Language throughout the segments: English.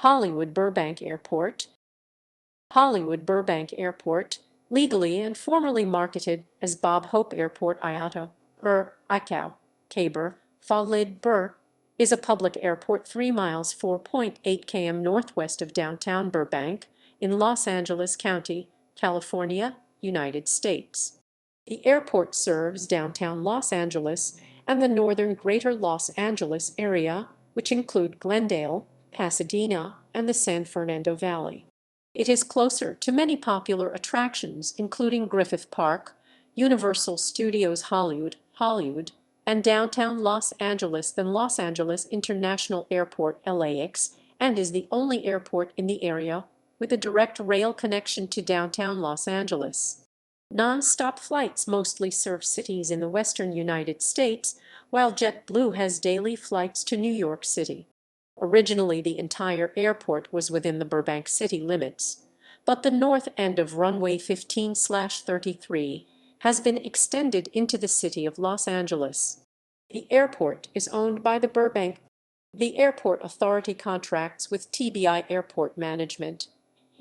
Hollywood Burbank Airport. Hollywood Burbank Airport, legally and formerly marketed as Bob Hope Airport IATA, ICAO, KBUR, FAA LID, is a public airport 3 miles 4.8 km northwest of downtown Burbank in Los Angeles County, California, United States. The airport serves downtown Los Angeles and the northern Greater Los Angeles area, which include Glendale, Pasadena, and the San Fernando Valley. It is closer to many popular attractions including Griffith Park, Universal Studios Hollywood, and downtown Los Angeles than Los Angeles International Airport LAX, and is the only airport in the area with a direct rail connection to downtown Los Angeles. Non-stop flights mostly serve cities in the western United States, while JetBlue has daily flights to New York City. Originally, the entire airport was within the Burbank city limits, but the north end of runway 15/33 has been extended into the city of Los Angeles. The airport is owned by the Burbank. The Airport Authority contracts with TBI Airport Management,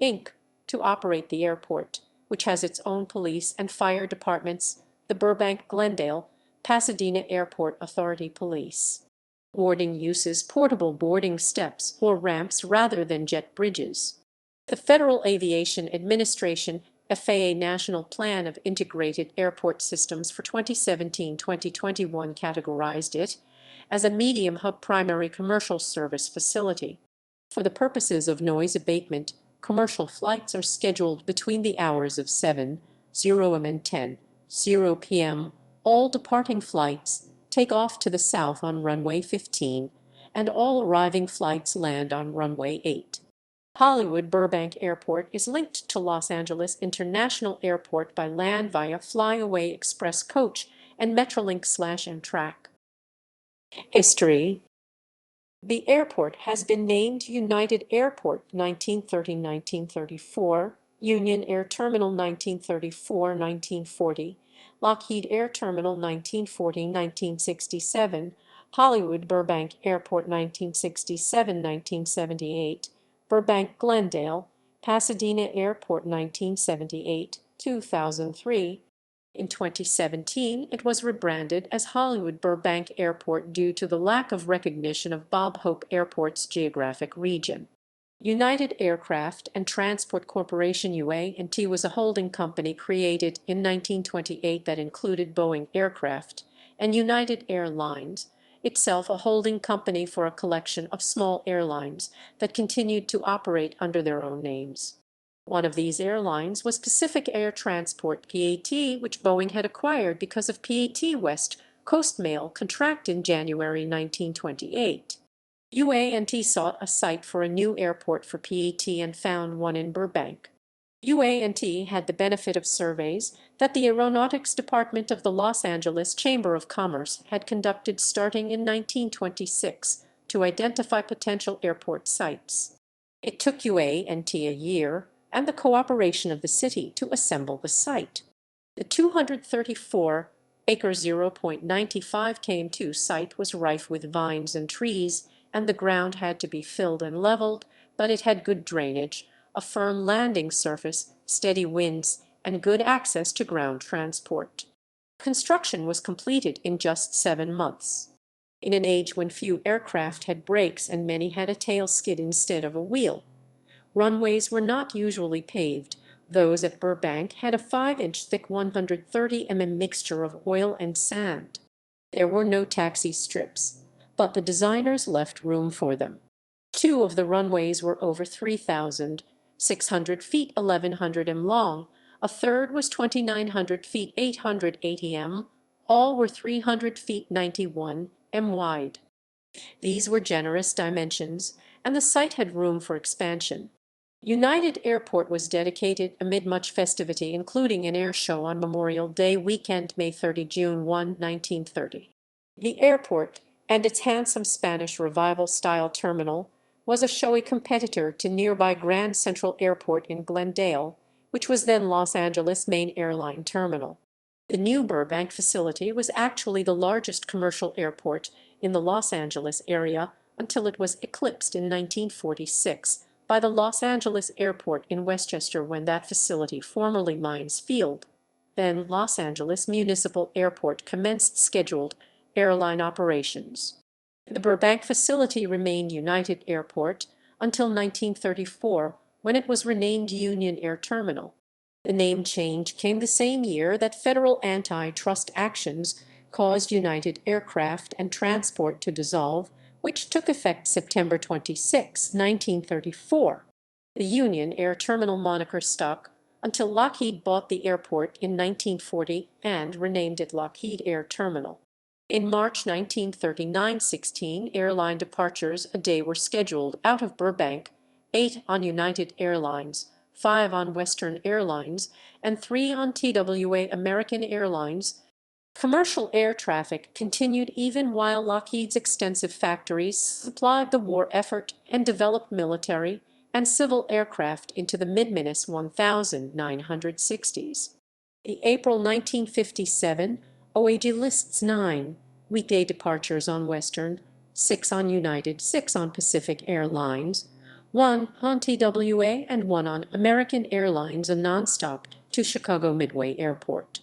Inc., to operate the airport, which has its own police and fire departments, the Burbank-Glendale-Pasadena Airport Authority Police. Boarding uses portable boarding steps or ramps rather than jet bridges. The Federal Aviation Administration FAA National Plan of Integrated Airport Systems for 2017-2021 categorized it as a medium hub primary commercial service facility. For the purposes of noise abatement, commercial flights are scheduled between the hours of 7:00 am and 10:00 p.m. All departing flights take off to the south on runway 15, and all arriving flights land on runway 8. Hollywood Burbank Airport is linked to Los Angeles International Airport by land via FlyAway Express Coach and Metrolink/Amtrak. History. The airport has been named United Airport 1930-1934, Union Air Terminal 1934-1940, Lockheed Air Terminal 1940-1967, Hollywood Burbank Airport 1967-1978, Burbank-Glendale, Pasadena Airport 1978-2003. In 2017, it was rebranded as Hollywood Burbank Airport due to the lack of recognition of Bob Hope Airport's geographic region. United Aircraft and Transport Corporation UA&T was a holding company created in 1928 that included Boeing Aircraft and United Airlines, itself a holding company for a collection of small airlines that continued to operate under their own names. One of these airlines was Pacific Air Transport PAT, which Boeing had acquired because of PAT West Coast Mail contract in January 1928. UA&T sought a site for a new airport for PAT and found one in Burbank. UA&T had the benefit of surveys that the Aeronautics Department of the Los Angeles Chamber of Commerce had conducted starting in 1926 to identify potential airport sites. It took UA&T a year and the cooperation of the city to assemble the site. The 234-acre 0.95 km2 site was rife with vines and trees, and the ground had to be filled and leveled, but it had good drainage, a firm landing surface, steady winds, and good access to ground transport. Construction was completed in just 7 months. In an age when few aircraft had brakes and many had a tail skid instead of a wheel. Runways were not usually paved. Those at Burbank had a 5-inch thick 130 mm mixture of oil and sand. There were no taxi strips, but the designers left room for them. 2 of the runways were over 3,600 feet 1,100 m long, a third was 2,900 feet 880 m, all were 300 feet 91 m wide. These were generous dimensions, and the site had room for expansion. United Airport was dedicated amid much festivity, including an air show on Memorial Day weekend, May 30–June 1, 1930. The airport and its handsome Spanish Revival-style terminal was a showy competitor to nearby Grand Central Airport in Glendale, which was then Los Angeles' main airline terminal. The new Burbank facility was actually the largest commercial airport in the Los Angeles area, until it was eclipsed in 1946 by the Los Angeles Airport in Westchester when that facility, formerly Mines Field, then Los Angeles Municipal Airport, commenced scheduled airline operations. The Burbank facility remained United Airport until 1934, when it was renamed Union Air Terminal. The name change came the same year that federal antitrust actions caused United Aircraft and Transport to dissolve, which took effect September 26, 1934. The Union Air Terminal moniker stuck until Lockheed bought the airport in 1940 and renamed it Lockheed Air Terminal. In March 1939, 16 airline departures a day were scheduled out of Burbank, 8 on United Airlines, 5 on Western Airlines, and 3 on TWA American Airlines. Commercial air traffic continued even while Lockheed's extensive factories supplied the war effort and developed military and civil aircraft into the mid-1960s. The April 1957 OAG lists 9 weekday departures on Western, 6 on United, 6 on Pacific Airlines, 1 on TWA, and 1 on American Airlines, a nonstop to Chicago Midway Airport.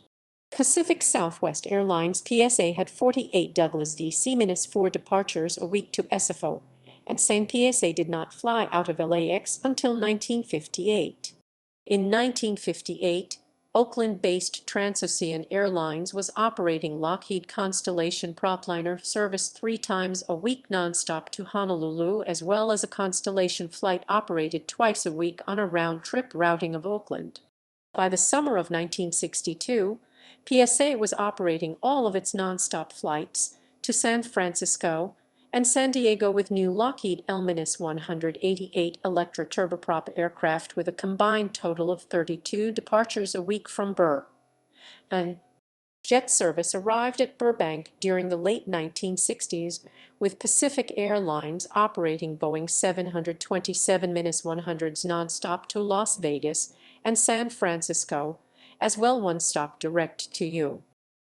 Pacific Southwest Airlines PSA had 48 Douglas DC-4 departures a week to SFO, and same PSA did not fly out of LAX until 1958. In 1958, Oakland-based Transocean Airlines was operating Lockheed Constellation Propliner service 3 times a week nonstop to Honolulu, as well as a Constellation flight operated twice a week on a round-trip routing of Oakland. By the summer of 1962, PSA was operating all of its nonstop flights to San Francisco and San Diego with new Lockheed L-188 Electra turboprop aircraft with a combined total of 32 departures a week from Burr. And jet service arrived at Burbank during the late 1960s, with Pacific Airlines operating Boeing 727-100s nonstop to Las Vegas and San Francisco, as well one stop direct to you.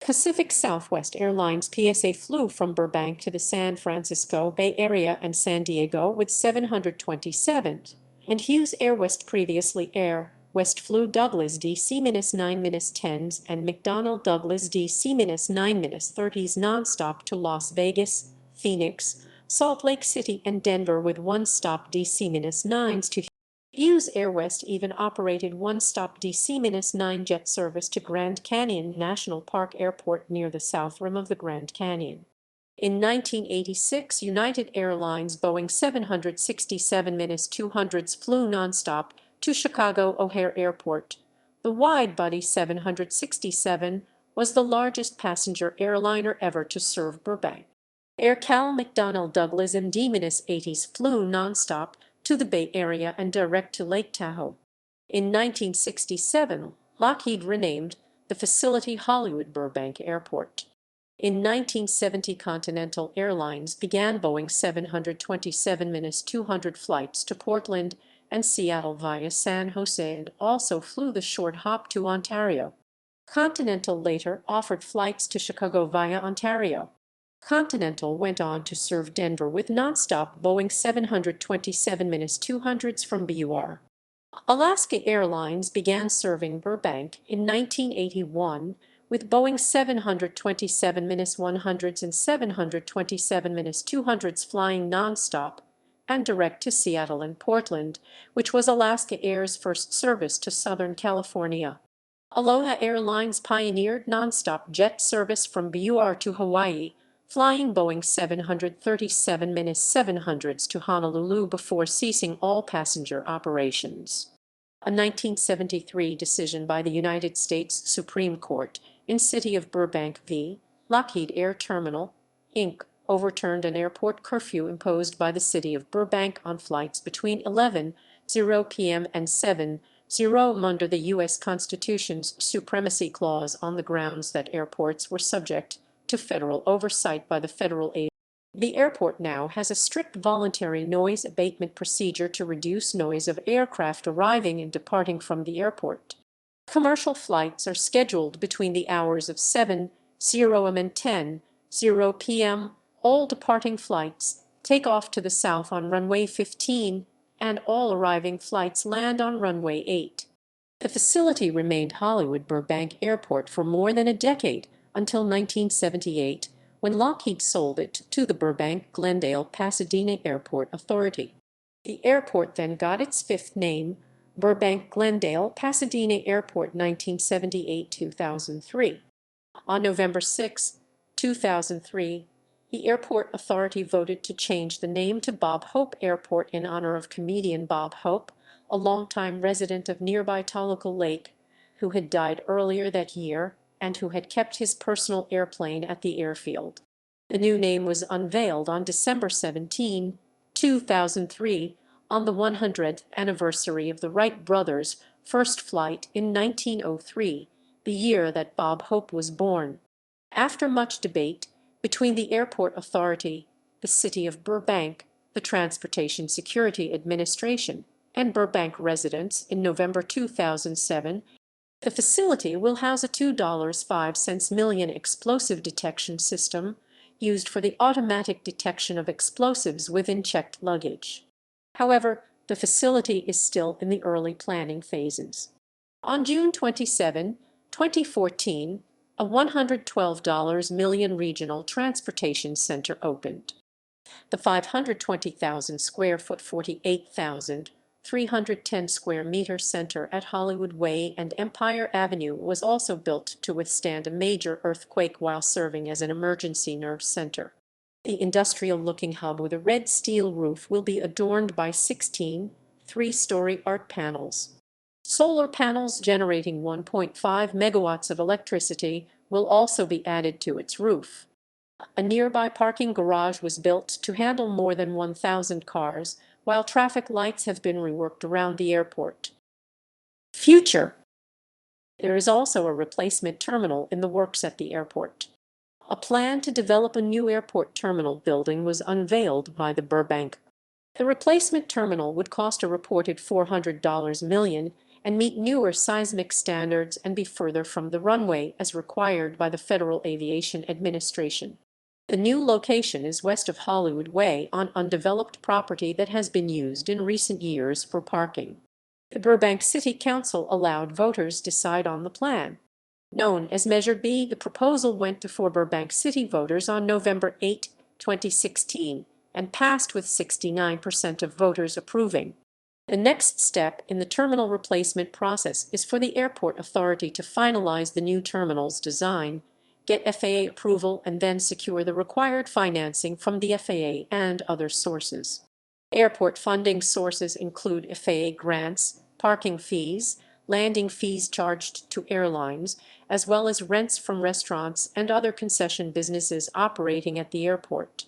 Pacific Southwest Airlines PSA flew from Burbank to the San Francisco Bay Area and San Diego with 727, and Hughes Air West, previously Air West, flew Douglas DC-9-10s and McDonnell Douglas DC-9-30s nonstop to Las Vegas, Phoenix, Salt Lake City, and Denver with one-stop DC-9s to Hughes Air West even operated one-stop DC-9 jet service to Grand Canyon National Park Airport near the south rim of the Grand Canyon. In 1986, United Airlines Boeing 767-200s flew nonstop to Chicago O'Hare Airport. The wide-body 767 was the largest passenger airliner ever to serve Burbank. Air Cal McDonnell Douglas MD-80s flew nonstop to the Bay Area and direct to Lake Tahoe. In 1967, Lockheed renamed the facility Hollywood Burbank Airport. In 1970, Continental Airlines began Boeing 727-200 flights to Portland and Seattle via San Jose, and also flew the short hop to Ontario. Continental later offered flights to Chicago via Ontario. Continental went on to serve Denver with nonstop Boeing 727-200s from BUR. Alaska Airlines began serving Burbank in 1981 with Boeing 727-100s and 727-200s flying nonstop and direct to Seattle and Portland, which was Alaska Air's first service to Southern California. Aloha Airlines pioneered nonstop jet service from BUR to Hawaii, flying Boeing 737-700s to Honolulu before ceasing all passenger operations. A 1973 decision by the United States Supreme Court in City of Burbank v. Lockheed Air Terminal, Inc. overturned an airport curfew imposed by the City of Burbank on flights between 11:00 p.m. and 7:00 under the U.S. Constitution's Supremacy Clause on the grounds that airports were subject to federal oversight by the Federal Aviation. The airport now has a strict voluntary noise abatement procedure to reduce noise of aircraft arriving and departing from the airport. Commercial flights are scheduled between the hours of 7:00 am and 10:00 p.m. All departing flights take off to the south on runway 15, and all arriving flights land on runway 8. The facility remained Hollywood Burbank Airport for more than a decade, until 1978, when Lockheed sold it to the Burbank-Glendale-Pasadena Airport Authority. The airport then got its fifth name, Burbank-Glendale-Pasadena Airport, 1978-2003. On November 6, 2003, the airport authority voted to change the name to Bob Hope Airport in honor of comedian Bob Hope, a longtime resident of nearby Toluca Lake, who had died earlier that year and who had kept his personal airplane at the airfield. The new name was unveiled on December 17, 2003, on the 100th anniversary of the Wright brothers' first flight in 1903, the year that Bob Hope was born. After much debate between the airport authority, the city of Burbank, the Transportation Security Administration, and Burbank residents in November 2007, the facility will house a $2.05 million explosive detection system used for the automatic detection of explosives within checked luggage. However, the facility is still in the early planning phases. On June 27, 2014, a $112 million regional transportation center opened. The 520,000 square foot, 48,310 square meter center at Hollywood Way and Empire Avenue was also built to withstand a major earthquake while serving as an emergency nerve center. The industrial-looking hub with a red steel roof will be adorned by 16 three-story art panels. Solar panels generating 1.5 megawatts of electricity will also be added to its roof. A nearby parking garage was built to handle more than 1,000 cars, while traffic lights have been reworked around the airport. Future. There is also a replacement terminal in the works at the airport. A plan to develop a new airport terminal building was unveiled by the Burbank. The replacement terminal would cost a reported $400 million and meet newer seismic standards and be further from the runway as required by the Federal Aviation Administration. The new location is west of Hollywood Way on undeveloped property that has been used in recent years for parking. The Burbank City Council allowed voters decide on the plan. Known as Measure B, the proposal went before Burbank City voters on November 8, 2016, and passed with 69% of voters approving. The next step in the terminal replacement process is for the airport authority to finalize the new terminal's design, get FAA approval, and then secure the required financing from the FAA and other sources. Airport funding sources include FAA grants, parking fees, landing fees charged to airlines, as well as rents from restaurants and other concession businesses operating at the airport.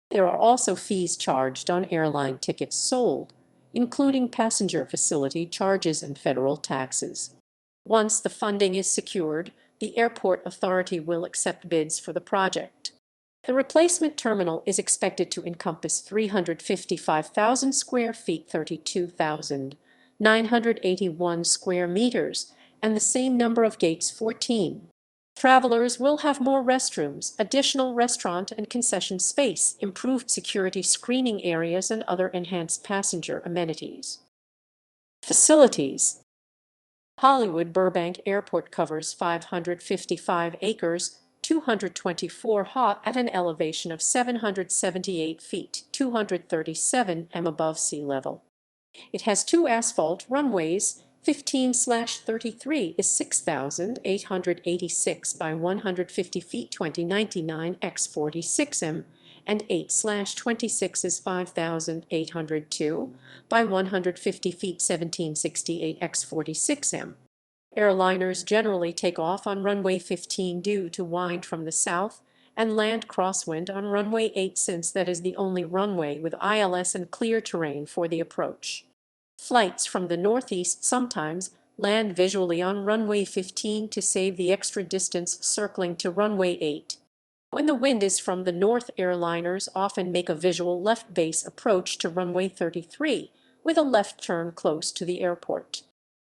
There are also fees charged on airline tickets sold, including passenger facility charges and federal taxes. Once the funding is secured, the airport authority will accept bids for the project. The replacement terminal is expected to encompass 355,000 square feet, 32,981 square meters, and the same number of gates, 14. Travelers will have more restrooms, additional restaurant and concession space, improved security screening areas, and other enhanced passenger amenities. Facilities. Hollywood Burbank Airport covers 555 acres, 224 ha at an elevation of 778 feet, 237 m above sea level. It has two asphalt runways. 15/33 is 6,886 by 150 feet, 2099 x 46 m, and 8/26 is 5,802 by 150 feet, 1768 x 46 m. Airliners generally take off on runway 15 due to wind from the south and land crosswind on runway 8 since that is the only runway with ILS and clear terrain for the approach. Flights from the northeast sometimes land visually on runway 15 to save the extra distance circling to runway 8. When the wind is from the north, airliners often make a visual left base approach to runway 33 with a left turn close to the airport.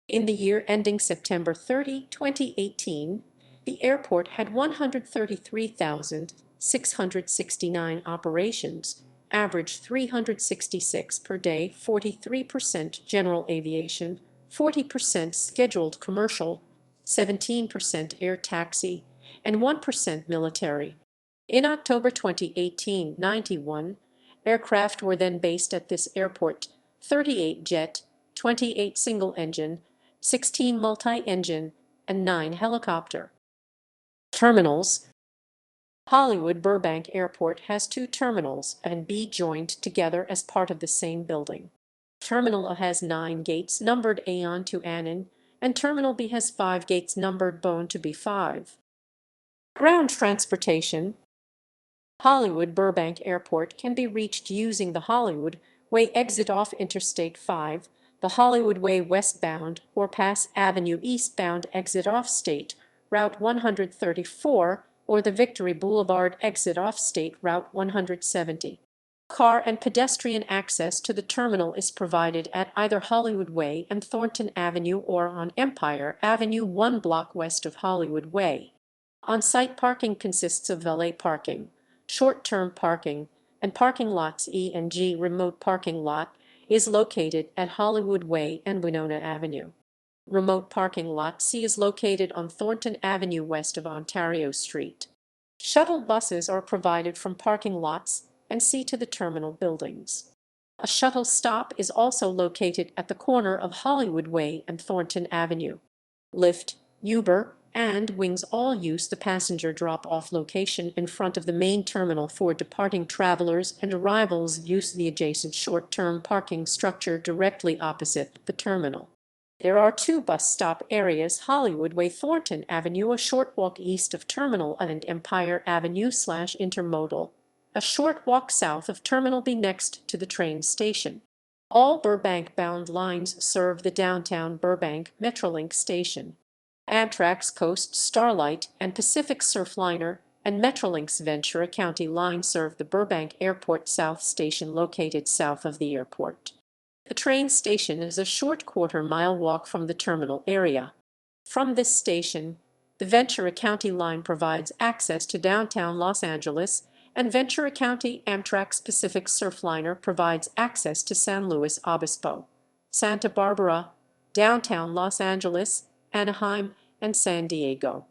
In the year ending September 30, 2018, the airport had 133,669 operations average 366 per day, 43% general aviation, 40% scheduled commercial, 17% air taxi, and 1% military. In October 2018, 91 aircraft were then based at this airport, 38 jet, 28 single-engine, 16 multi-engine, and 9 helicopter. Terminals. Hollywood Burbank Airport has two terminals and be joined together as part of the same building. Terminal A has 9 gates numbered A to Anon, and Terminal B has 5 gates numbered Bone to B5. Ground transportation. Hollywood Burbank Airport can be reached using the Hollywood Way exit off Interstate 5, the Hollywood Way westbound or Pass Avenue eastbound exit off State Route 134, or the Victory Boulevard exit off State Route 170. Car and pedestrian access to the terminal is provided at either Hollywood Way and Thornton Avenue or on Empire Avenue 1 block west of Hollywood Way. On-site parking consists of valet parking, short-term parking, and parking lots E and G. Remote parking lot is located at Hollywood Way and Winona Avenue. Remote parking lot C is located on Thornton Avenue west of Ontario Street. Shuttle buses are provided from parking lots and C to the terminal buildings. A shuttle stop is also located at the corner of Hollywood Way and Thornton Avenue. Lyft, Uber, and Wings all use the passenger drop-off location in front of the main terminal for departing travelers, and arrivals use the adjacent short-term parking structure directly opposite the terminal. There are 2 bus stop areas: Hollywood Way, Thornton Avenue, a short walk east of Terminal, and Empire Avenue/Intermodal, a short walk south of Terminal B next to the train station. All Burbank-bound lines serve the downtown Burbank Metrolink station. Amtrak's Coast Starlight and Pacific Surfliner and Metrolink's Ventura County line serve the Burbank Airport South Station located south of the airport. The train station is a short quarter-mile walk from the terminal area. From this station, the Ventura County line provides access to downtown Los Angeles, and Ventura County Amtrak's Pacific Surfliner provides access to San Luis Obispo, Santa Barbara, downtown Los Angeles, Anaheim, and San Diego.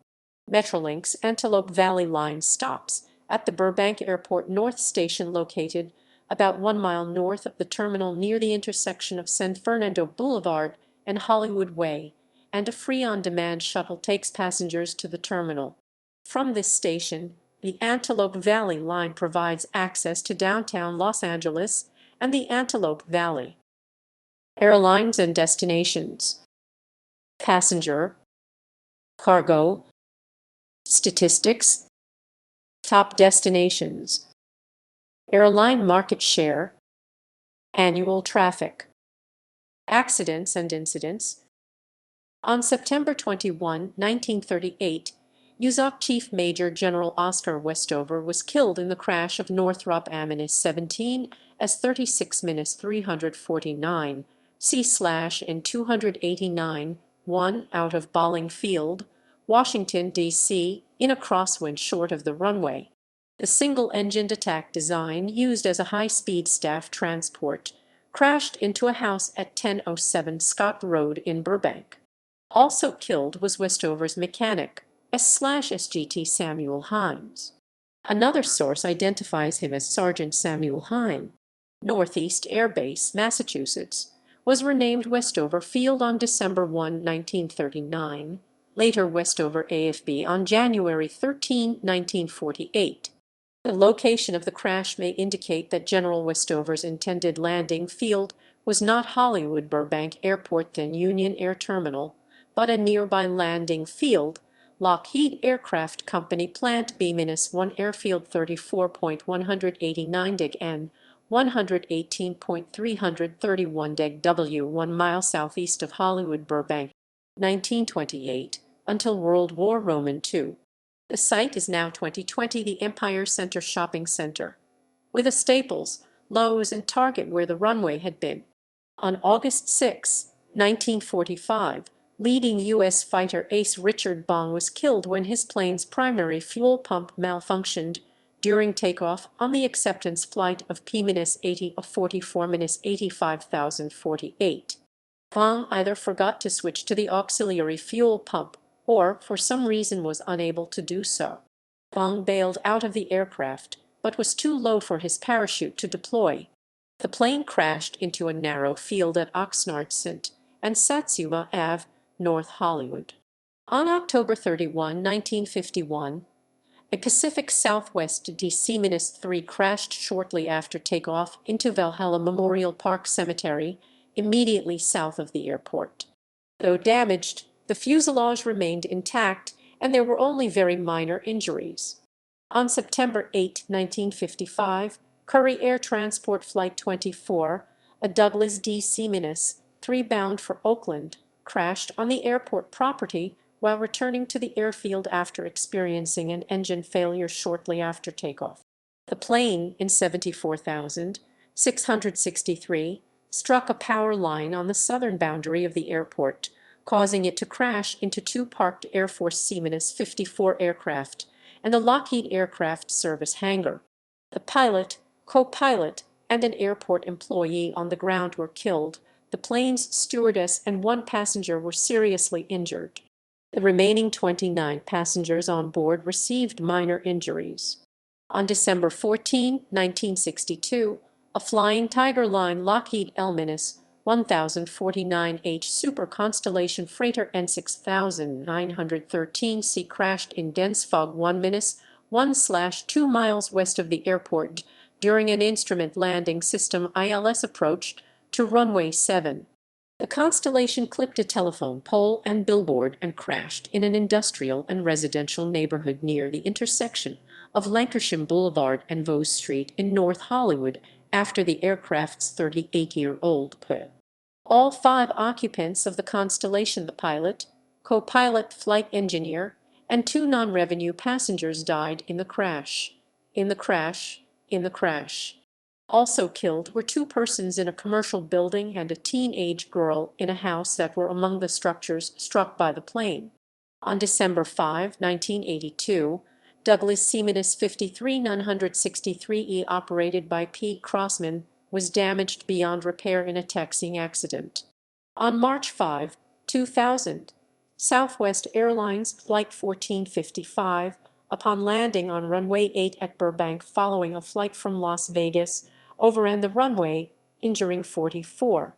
Metrolink's Antelope Valley line stops at the Burbank Airport North Station located about 1 mile north of the terminal near the intersection of San Fernando Boulevard and Hollywood Way, and a free on-demand shuttle takes passengers to the terminal. From this station, the Antelope Valley line provides access to downtown Los Angeles and the Antelope Valley. Airlines and destinations. Passenger, cargo, statistics, top destinations, airline market share, annual traffic, accidents and incidents. On September 21, 1938, USOC Chief Major General Oscar Westover was killed in the crash of Northrop Ammon's 17 S-36-349 C/in 289 1 out of Bolling Field, Washington, D.C., in a crosswind short of the runway. The single-engined attack design used as a high-speed staff transport crashed into a house at 1007 Scott Road in Burbank. Also killed was Westover's mechanic, S/SGT Samuel Himes. Another source identifies him as Sergeant Samuel Hine. Northeast Air Base, Massachusetts, was renamed Westover Field on December 1, 1939, later Westover AFB on January 13, 1948. The location of the crash may indicate that General Westover's intended landing field was not Hollywood Burbank Airport, then Union Air Terminal, but a nearby landing field, Lockheed Aircraft Company Plant B-1 Airfield 34.189 Dig N, 118.331 Dig W, 1 mile southeast of Hollywood Burbank, 1928, until World War II. The site is now 2020 the Empire Center Shopping Center, with a Staples, Lowe's, and Target where the runway had been. On August 6, 1945, leading U.S. fighter ace Richard Bong was killed when his plane's primary fuel pump malfunctioned during takeoff on the acceptance flight of P-80 of 44-85,048. Vong either forgot to switch to the auxiliary fuel pump or, for some reason, was unable to do so. Vong bailed out of the aircraft, but was too low for his parachute to deploy. The plane crashed into a narrow field at Oxnard St. and Satsuma Ave, North Hollywood. On October 31, 1951, a Pacific Southwest DC-3 crashed shortly after takeoff into Valhalla Memorial Park Cemetery, immediately south of the airport. Though damaged, the fuselage remained intact, and there were only very minor injuries. On September 8, 1955, Curry Air Transport Flight 24, a Douglas DC-3 bound for Oakland, crashed on the airport property while returning to the airfield after experiencing an engine failure shortly after takeoff. The plane, in 74,663, struck a power line on the southern boundary of the airport, causing it to crash into two parked Air Force C-54 aircraft and the Lockheed Aircraft Service hangar. The pilot, co-pilot, and an airport employee on the ground were killed. The plane's stewardess and one passenger were seriously injured. The remaining 29 passengers on board received minor injuries. On December 14, 1962, a Flying Tiger Line Lockheed L-1049H Super Constellation Freighter N6913C crashed in dense fog 1-2 miles west of the airport during an instrument landing system ILS approach to runway 7. The Constellation clipped a telephone pole and billboard and crashed in an industrial and residential neighborhood near the intersection of Lancashire Boulevard and Vose Street in North Hollywood after the aircraft's 38-year-old pilot. All 5 occupants of the Constellation, the pilot, co-pilot, flight engineer, and 2 non-revenue passengers died in the crash. Also killed were 2 persons in a commercial building and a teenage girl in a house that were among the structures struck by the plane. On December 5, 1982, Douglas C-53-963E operated by P. Crossman was damaged beyond repair in a taxiing accident. On March 5, 2000, Southwest Airlines Flight 1455, upon landing on runway 8 at Burbank following a flight from Las Vegas, overran the runway, injuring 44.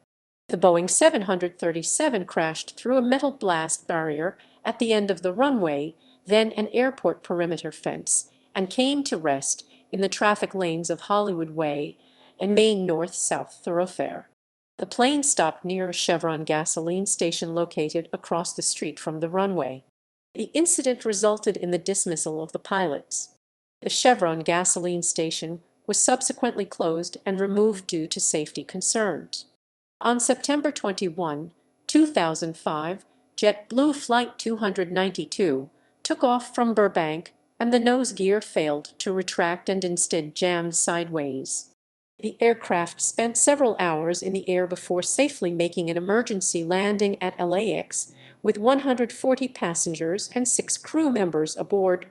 The Boeing 737 crashed through a metal blast barrier at the end of the runway, then an airport perimeter fence, and came to rest in the traffic lanes of Hollywood Way and main north-south thoroughfare. The plane stopped near a Chevron gasoline station located across the street from the runway. The incident resulted in the dismissal of the pilots. The Chevron gasoline station was subsequently closed and removed due to safety concerns. On September 21, 2005, JetBlue Flight 292 took off from Burbank, and the nose gear failed to retract and instead jammed sideways. The aircraft spent several hours in the air before safely making an emergency landing at LAX, with 140 passengers and 6 crew members aboard.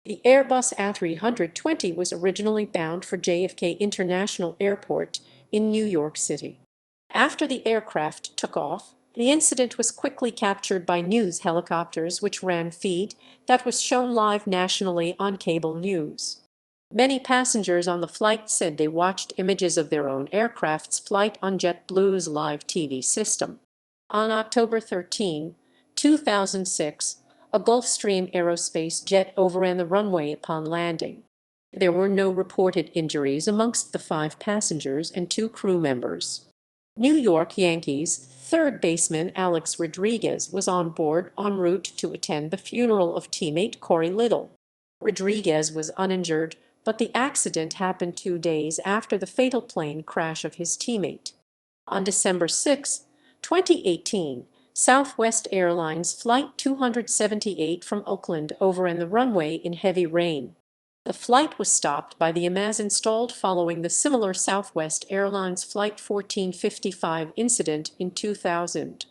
The Airbus A320 was originally bound for JFK International Airport in New York City. After the aircraft took off, the incident was quickly captured by news helicopters which ran feed that was shown live nationally on cable news. Many passengers on the flight said they watched images of their own aircraft's flight on JetBlue's live TV system. On October 13, 2006, a Gulfstream Aerospace jet overran the runway upon landing. There were no reported injuries amongst the 5 passengers and 2 crew members. New York Yankees third baseman Alex Rodriguez was on board en route to attend the funeral of teammate Corey Little. Rodriguez was uninjured, but the accident happened 2 days after the fatal plane crash of his teammate. On December 6, 2018, Southwest Airlines Flight 278 from Oakland overran the runway in heavy rain. The flight was stopped by the IMAZ installed following the similar Southwest Airlines Flight 1455 incident in 2000.